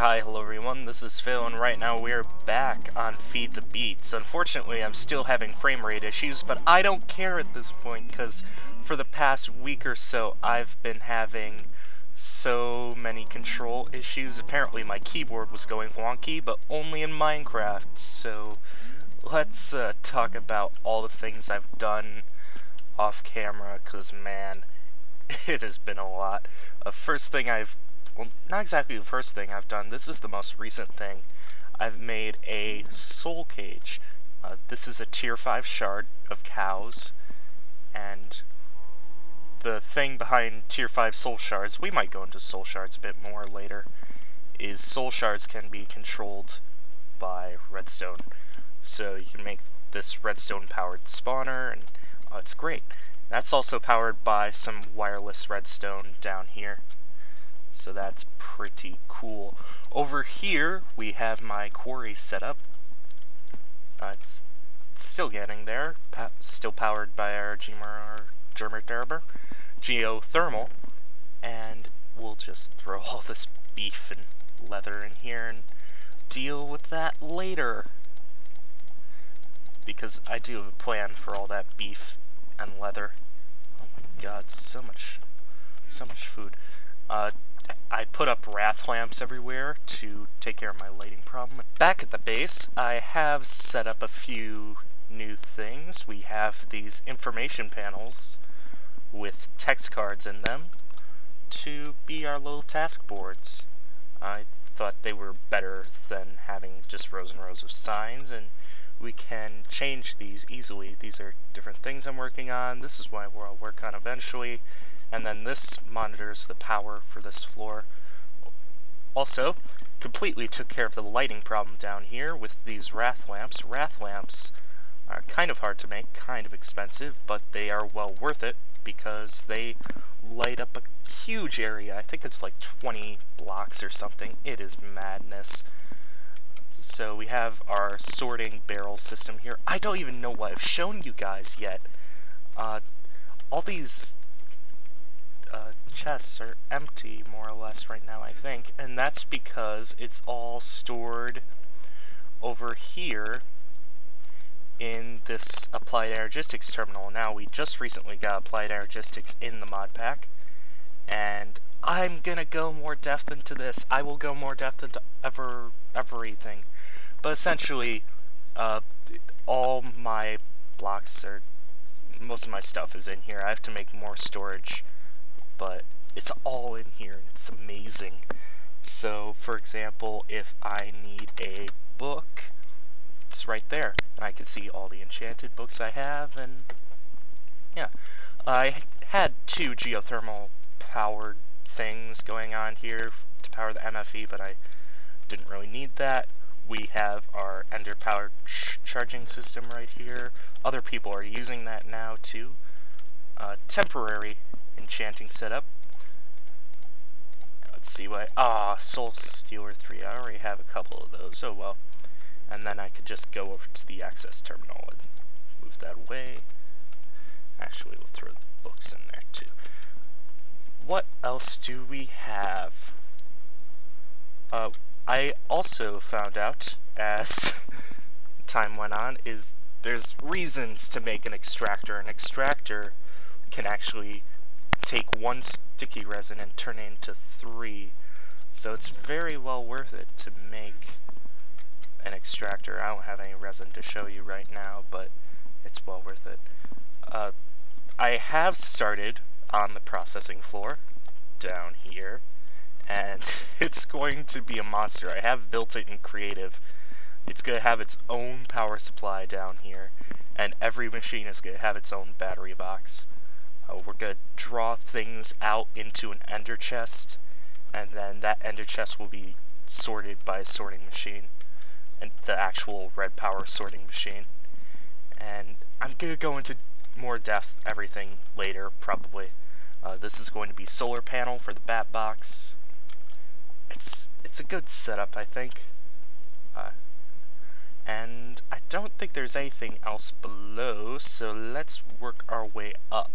Hello everyone, this is Phil, and right now we're back on Feed the Beats. Unfortunately, I'm still having frame rate issues, but I don't care at this point, because for the past week or so, I've been having so many control issues. Apparently my keyboard was going wonky, but only in Minecraft, so let's talk about all the things I've done off camera, because man, it has been a lot. Well, not exactly the first thing I've done, this is the most recent thing. I've made a soul cage. This is a tier 5 shard of cows, and the thing behind tier 5 soul shards, we might go into soul shards a bit more later, is soul shards can be controlled by redstone. So you can make this redstone powered spawner, and it's great. That's also powered by some wireless redstone down here. So that's pretty cool. Over here, we have my quarry set up. It's still getting there. Still powered by our geothermal. And we'll just throw all this beef and leather in here and deal with that later. Because I do have a plan for all that beef and leather. Oh my god, so much food. I put up wrath lamps everywhere to take care of my lighting problem. Back at the base, I have set up a few new things. We have these information panels with text cards in them to be our little task boards. I thought they were better than having just rows and rows of signs, and we can change these easily. These are different things I'm working on. This is what I'll work on eventually. And then this monitors the power for this floor. Also, completely took care of the lighting problem down here with these wrath lamps. Wrath lamps are kind of hard to make, kind of expensive, but they are well worth it because they light up a huge area. I think it's like 20 blocks or something. It is madness. So we have our sorting barrel system here. I don't even know what I've shown you guys yet. All these chests are empty, more or less, right now, I think, and that's because it's all stored over here in this applied energistics terminal. Now, we just recently got applied energistics in the mod pack, and I'm gonna go more depth into this. I will go more depth into everything, but essentially, all my blocks are, most of my stuff is in here. I have to make more storage, but it's all in here. It's amazing. So, for example, if I need a book, it's right there, and I can see all the enchanted books I have, and yeah. I had 2 geothermal powered things going on here to power the MFE, but I didn't really need that. We have our ender powered charging system right here. Other people are using that now too. Temporary enchanting setup. Let's see what. Soul Stealer 3. I already have a couple of those. Oh well. And then I could just go over to the access terminal and move that away. Actually, we'll throw the books in there too. What else do we have? I also found out, as time went on, is there's reasons to make an extractor. An extractor can actually take 1 sticky resin and turn it into 3. So it's very well worth it to make an extractor. I don't have any resin to show you right now, but it's well worth it. I have started on the processing floor down here, and it's going to be a monster. I have built it in creative. It's going to have its own power supply down here, and every machine is going to have its own battery box. We're going to draw things out into an ender chest, and then that ender chest will be sorted by a sorting machine, and the actual red power sorting machine. And I'm going to go into more depth everything later, probably. This is going to be solar panel for the bat box. It's a good setup, I think. And I don't think there's anything else below, so let's work our way up.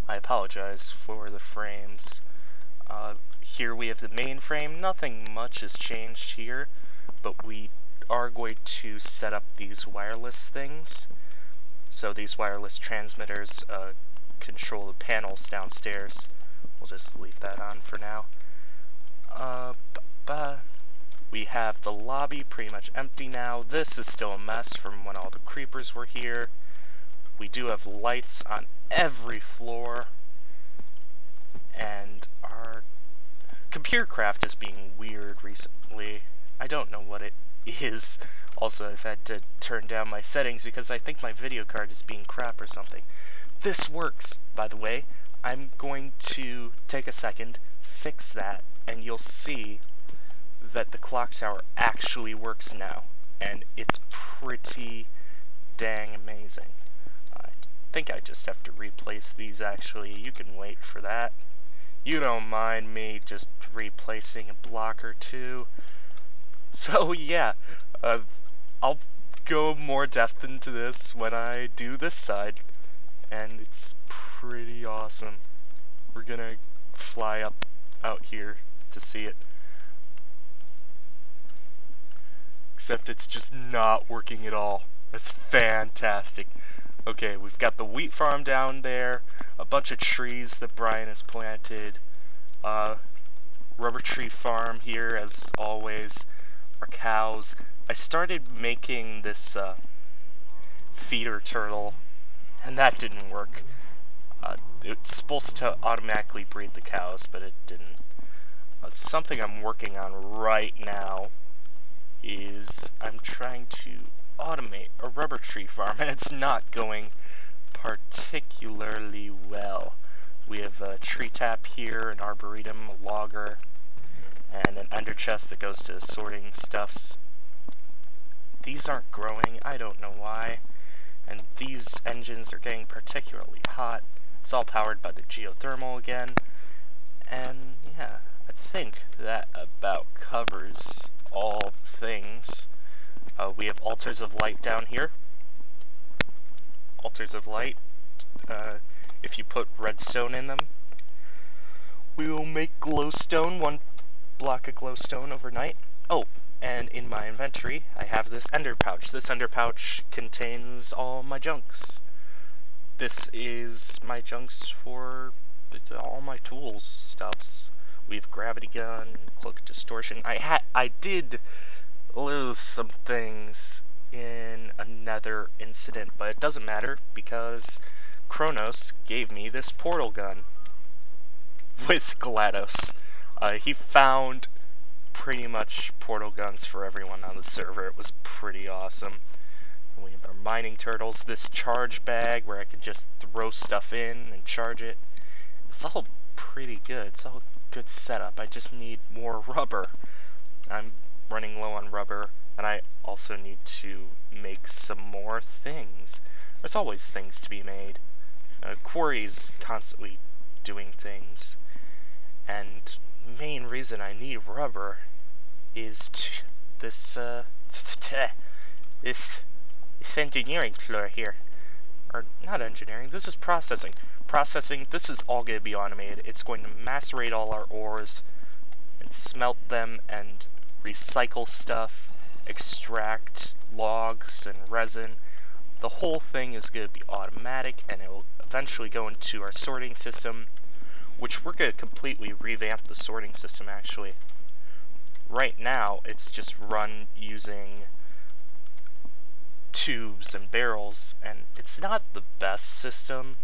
I apologize for the frames. here we have the mainframe. Nothing much has changed here, but we are going to set up these wireless things. So these wireless transmitters control the panels downstairs. We'll just leave that on for now. We have the lobby pretty much empty now. This is still a mess from when all the creepers were here. We do have lights on every floor. And our computer craft is being weird recently. I don't know what it is. Also, I've had to turn down my settings because I think my video card is being crap or something. This works, by the way. I'm going to take a second, fix that, and you'll see that the clock tower actually works now. And it's pretty dang amazing. I think I just have to replace these actually. You can wait for that. You don't mind me just replacing a block or two. So yeah, I'll go more depth into this when I do this side, and it's pretty awesome. We're gonna fly up out here to see it. Except it's just not working at all. It's fantastic. Okay, we've got the wheat farm down there, a bunch of trees that Brian has planted, rubber tree farm here as always, our cows. I started making this feeder turtle, and that didn't work. It's supposed to automatically breed the cows, but it didn't. Something I'm working on right now is I'm trying to automate a rubber tree farm, and it's not going particularly well. We have a tree tap here, an arboretum, a logger, and an ender chest that goes to sorting stuffs. These aren't growing, I don't know why, and these engines are getting particularly hot. It's all powered by the geothermal again, and yeah, I think that about covers all things. We have altars of light down here. Altars of light, if you put redstone in them, we will make glowstone, 1 block of glowstone overnight. Oh, and in my inventory, I have this ender pouch. This ender pouch contains all my junks. This is my junks for all my tools stuffs. We have gravity gun, cloak distortion. I did lose some things in another incident, but it doesn't matter because Kronos gave me this portal gun with GLaDOS. He found pretty much portal guns for everyone on the server. It was pretty awesome. We have our mining turtles, this charge bag where I could just throw stuff in and charge it. It's all pretty good. It's all good setup. I just need more rubber. I'm running low on rubber, and I also need to make some more things. There's always things to be made. Quarry's constantly doing things, and main reason I need rubber is this engineering floor here. Or not engineering, this is processing. Processing, this is all going to be automated. It's going to macerate all our ores and smelt them and recycle stuff, extract logs and resin. The whole thing is going to be automatic, and it will eventually go into our sorting system, which we're going to completely revamp the sorting system actually. Right now, it's just run using tubes and barrels, and it's not the best system.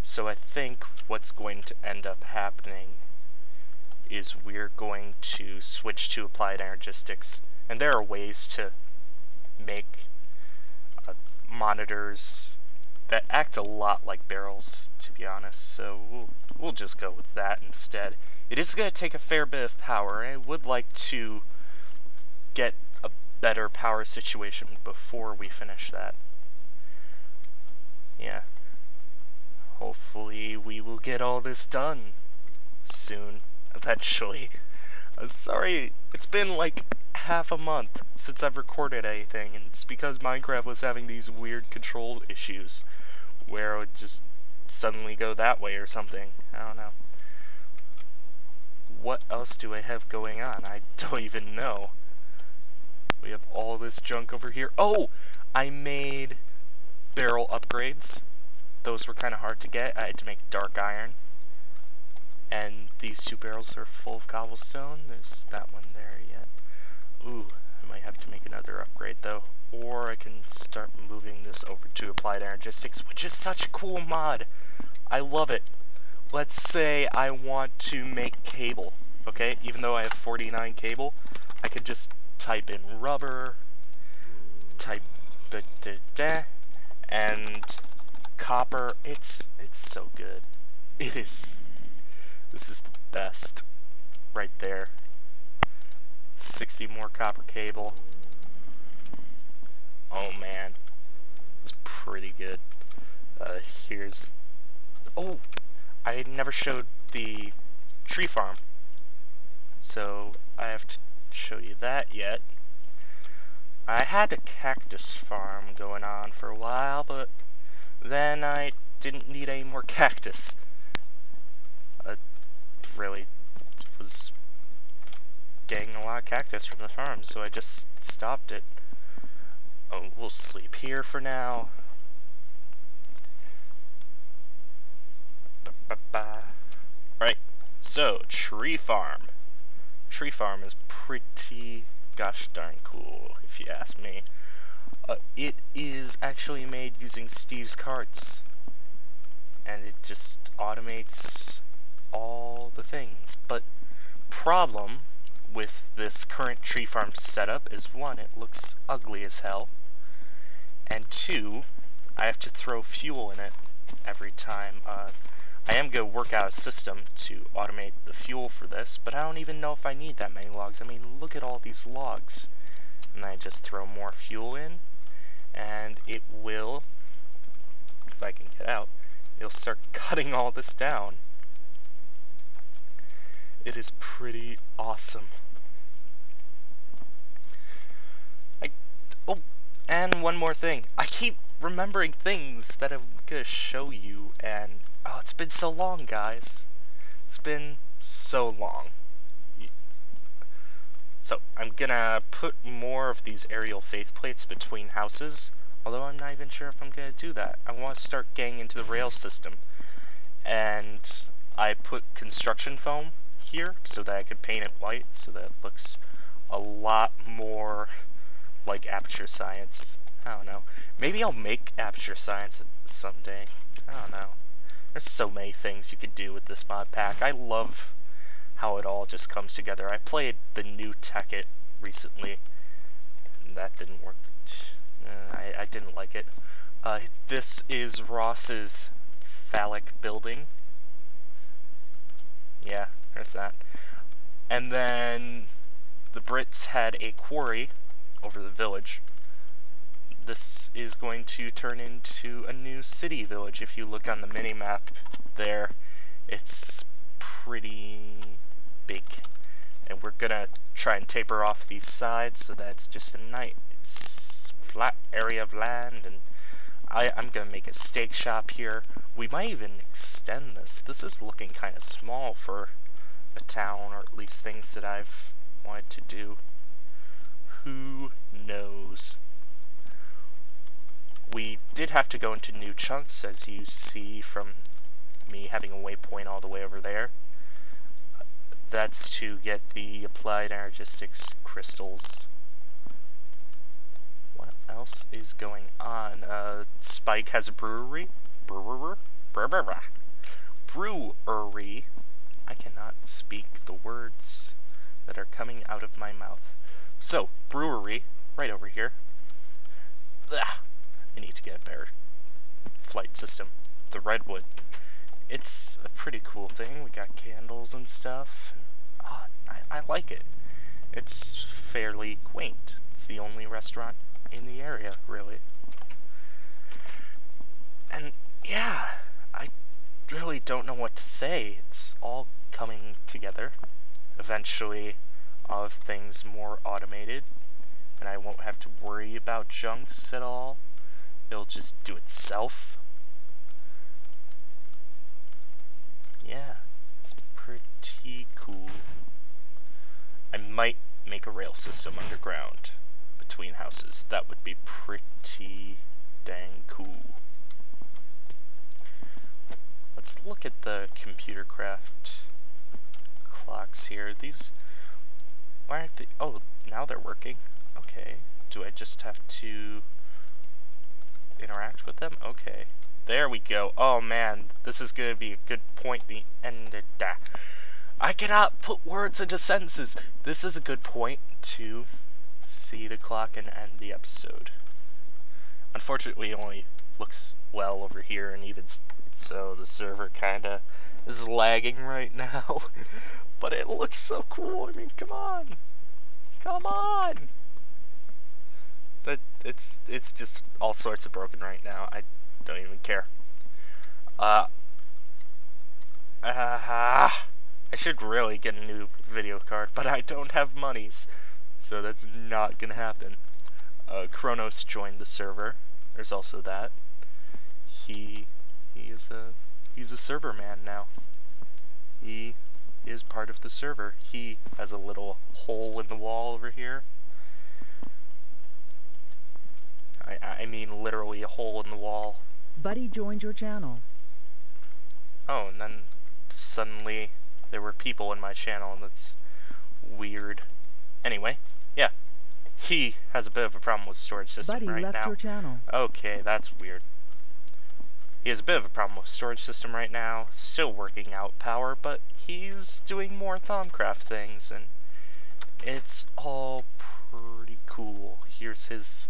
So I think what's going to end up happening is we're going to switch to applied energistics, and there are ways to make monitors that act a lot like barrels, to be honest, so we'll just go with that instead. It is going to take a fair bit of power, and I would like to get a better power situation before we finish that. Yeah. Hopefully we will get all this done soon, eventually. Sorry, it's been like half a month since I've recorded anything, and it's because Minecraft was having these weird control issues where it would just suddenly go that way or something. I don't know. what else do I have going on? I don't even know. We have all this junk over here. Oh! I made barrel upgrades. Those were kind of hard to get. I had to make dark iron. And these 2 barrels are full of cobblestone. There's that one there yet. Ooh, I might have to make another upgrade though. Or I can start moving this over to applied energistics, which is such a cool mod. I love it. Let's say I want to make cable, okay? Even though I have 49 cable, I can just type in rubber, type and copper. It's so good. It is. This is the best. Right there. 60 more copper cable. Oh man. It's pretty good. Here's... Oh! I never showed the tree farm. So, I have to show you that yet. I had a cactus farm going on for a while, but then I didn't need any more cactus. Really was getting a lot of cactus from the farm, so I just stopped it. Oh, we'll sleep here for now. Alright, so, tree farm. Tree farm is pretty gosh darn cool, if you ask me. It is actually made using Steve's carts, and it just automates all the things. But problem with this current tree farm setup is, 1, it looks ugly as hell, and 2, I have to throw fuel in it every time. I am going to work out a system to automate the fuel for this, but I don't even know if I need that many logs. I mean, look at all these logs. And I just throw more fuel in, and it will, if I can get out, it'll start cutting all this down. It is pretty awesome. Oh, and one more thing. I keep remembering things that I'm gonna show you, and oh, it's been so long, guys. It's been so long. So, I'm gonna put more of these aerial faith plates between houses, although I'm not even sure if I'm gonna do that. I want to start getting into the rail system. And I put construction foam here so that I could paint it white, so that it looks a lot more like Aperture Science. I don't know. Maybe I'll make Aperture Science someday. I don't know. There's so many things you could do with this mod pack. I love how it all just comes together. I played the new Tekkit recently, and that didn't work. I didn't like it. This is Ross's phallic building. Yeah, there's that. And then the Brits had a quarry over the village. This is going to turn into a new city village. If you look on the mini-map there, it's pretty big. And we're gonna try and taper off these sides so that it's just a nice flat area of land, and I'm gonna make a steak shop here. We might even extend this. This is looking kind of small for a town, or at least things that I've wanted to do. Who knows? We did have to go into new chunks, as you see from me having a waypoint all the way over there. That's to get the applied energistics crystals. What else is going on? Spike has a brewery. Brewery. I cannot speak the words that are coming out of my mouth. So, brewery, right over here. Ugh, I need to get a better flight system. The redwood. It's a pretty cool thing. We got candles and stuff. I like it. It's fairly quaint. It's the only restaurant in the area, really. And yeah, I really don't know what to say. It's all coming together. Eventually, I'll have things more automated, and I won't have to worry about junks at all. It'll just do itself. Yeah, it's pretty cool. I might make a rail system underground between houses. That would be pretty dang cool. Let's look at the computer craft clocks here. These, why aren't they? Oh, now they're working. Okay. Do I just have to interact with them? Okay. There we go. Oh man, this is gonna be a good point. The end of that. I cannot put words into sentences. This is a good point to see the clock and end the episode. Unfortunately, it only looks well over here, and even so, the server kinda is lagging right now. But it looks so cool. I mean, come on. Come on! But it's just all sorts of broken right now. I don't even care. I should really get a new video card, but I don't have monies, so that's not gonna happen. Kronos joined the server. There's also that. He's a server man now. He is part of the server. He has a little hole in the wall over here. I mean literally a hole in the wall. Buddy joined your channel. Oh, and then suddenly there were people in my channel, and that's weird. Anyway, yeah. He has a bit of a problem with storage system Buddy right left now. your channel. Okay, that's weird. He has a bit of a problem with storage system right now. Still working out power, but he's doing more Thaumcraft things, and it's all pretty cool. Here's his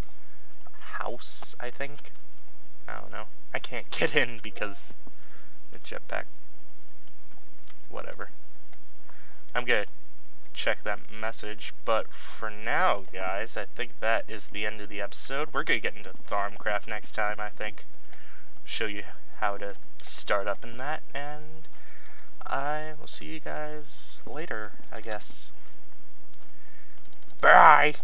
house, I think. I don't know. I can't get in because the jetpack. Whatever. I'm gonna check that message, but for now, guys, I think that is the end of the episode. We're gonna get into Thaumcraft next time, I think. Show you how to start up in that, and I will see you guys later, I guess. Bye!